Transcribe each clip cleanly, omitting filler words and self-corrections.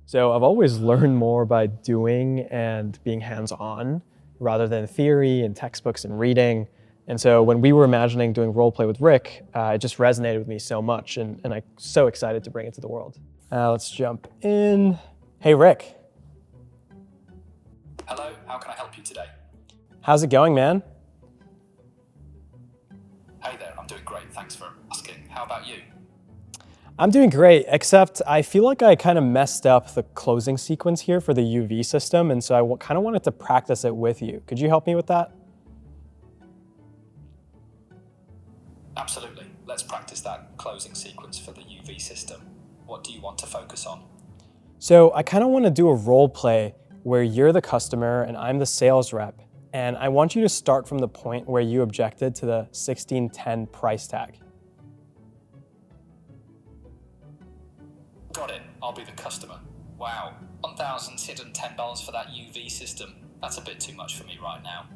So I've always learned more by doing and being hands-on rather than theory and textbooks and reading. And so when we were imagining doing role play with Rick, it just resonated with me so much, and I'm so excited to bring it to the world. Let's jump in. Hey, Rick. Hello, how can I help you today? How's it going, man? Hey there, I'm doing great, thanks for asking. How about you? I'm doing great, except I feel like I kind of messed up the closing sequence here for the UV system, and so I kind of wanted to practice it with you. Could you help me with that? Absolutely, let's practice that closing sequence for the UV system. What do you want to focus on? So I kind of want to do a role play where you're the customer and I'm the sales rep, and I want you to start from the point where you objected to the 1610 price tag. Got it, I'll be the customer. Wow, $1,610 for that UV system. That's a bit too much for me right now.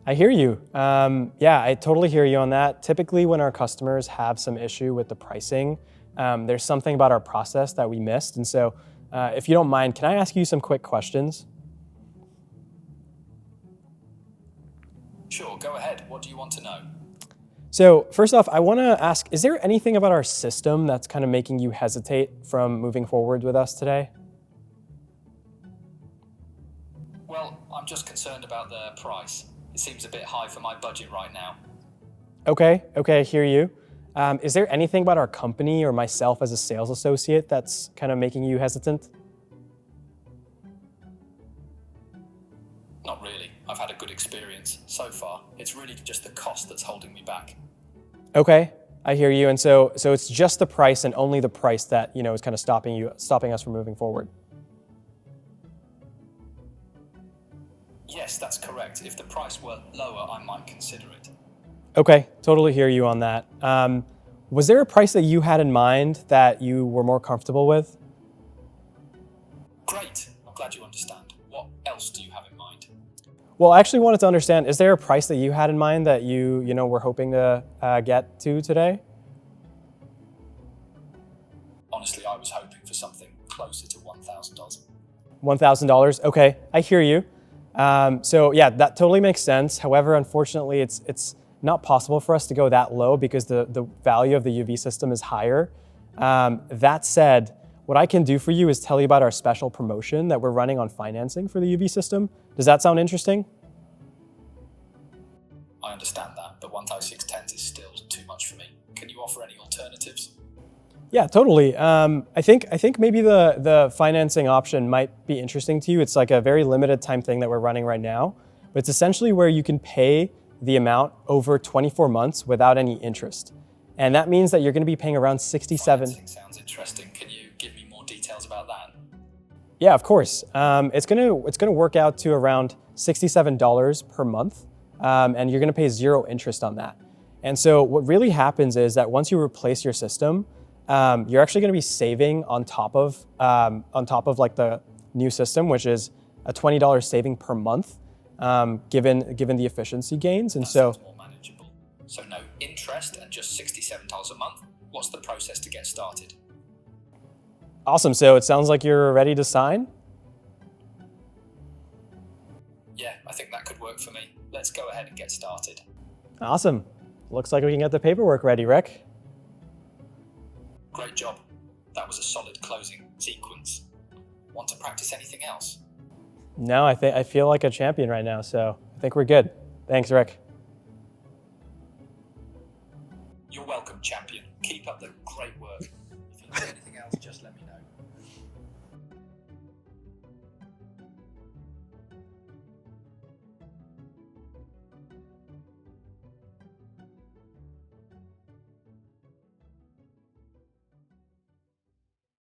I hear you. Yeah, I totally hear you on that. Typically when our customers have some issue with the pricing, there's something about our process that we missed. And so if you don't mind, can I ask you some quick questions? Sure, go ahead. What do you want to know? So first off, I want to ask, is there anything about our system that's kind of making you hesitate from moving forward with us today? Well, I'm just concerned about the price. It seems a bit high for my budget right now. Okay, I hear you. Is there anything about our company or myself as a sales associate that's kind of making you hesitant? Not really. I've had a good experience so far. It's really just the cost that's holding me back. Okay, I hear you. And so it's just the price and only the price that, is kind of stopping us from moving forward. Yes, that's correct. If the price were lower, I might consider it. Okay, totally hear you on that. Was there a price that you had in mind that you were more comfortable with? Great. I'm glad you understand. What else do you have in mind? Well, I actually wanted to understand, is there a price that you had in mind that you were hoping to get to today? Honestly, I was hoping for something closer to $1,000. $1,000, okay, I hear you. So yeah, that totally makes sense. However, unfortunately, it's not possible for us to go that low because the value of the UV system is higher. That said, what I can do for you is tell you about our special promotion that we're running on financing for the UV system. Does that sound interesting? I understand that, but 1,610 is still too much for me. Can you offer any alternatives? Yeah, totally. I think maybe the financing option might be interesting to you. It's like a very limited time thing that we're running right now, but it's essentially where you can pay the amount over 24 months without any interest. And that means that you're going to be paying around 67. Financing sounds interesting. Can you give me more details about that? Yeah, of course. It's gonna work out to around $67 per month, and you're gonna pay zero interest on that. And so what really happens is that once you replace your system, you're actually gonna be saving on top of like the new system, which is a $20 saving per month, given the efficiency gains. And that so sounds more manageable. So no interest and just $67 a month. What's the process to get started? awesome. So it sounds like you're ready to sign. Yeah, I think that could work for me. Let's go ahead and get started. Awesome. Looks like we can get the paperwork ready, Rick. Great job. That was a solid closing sequence. Want to practice anything else? No, I feel like a champion right now, so I think we're good. Thanks, Rick.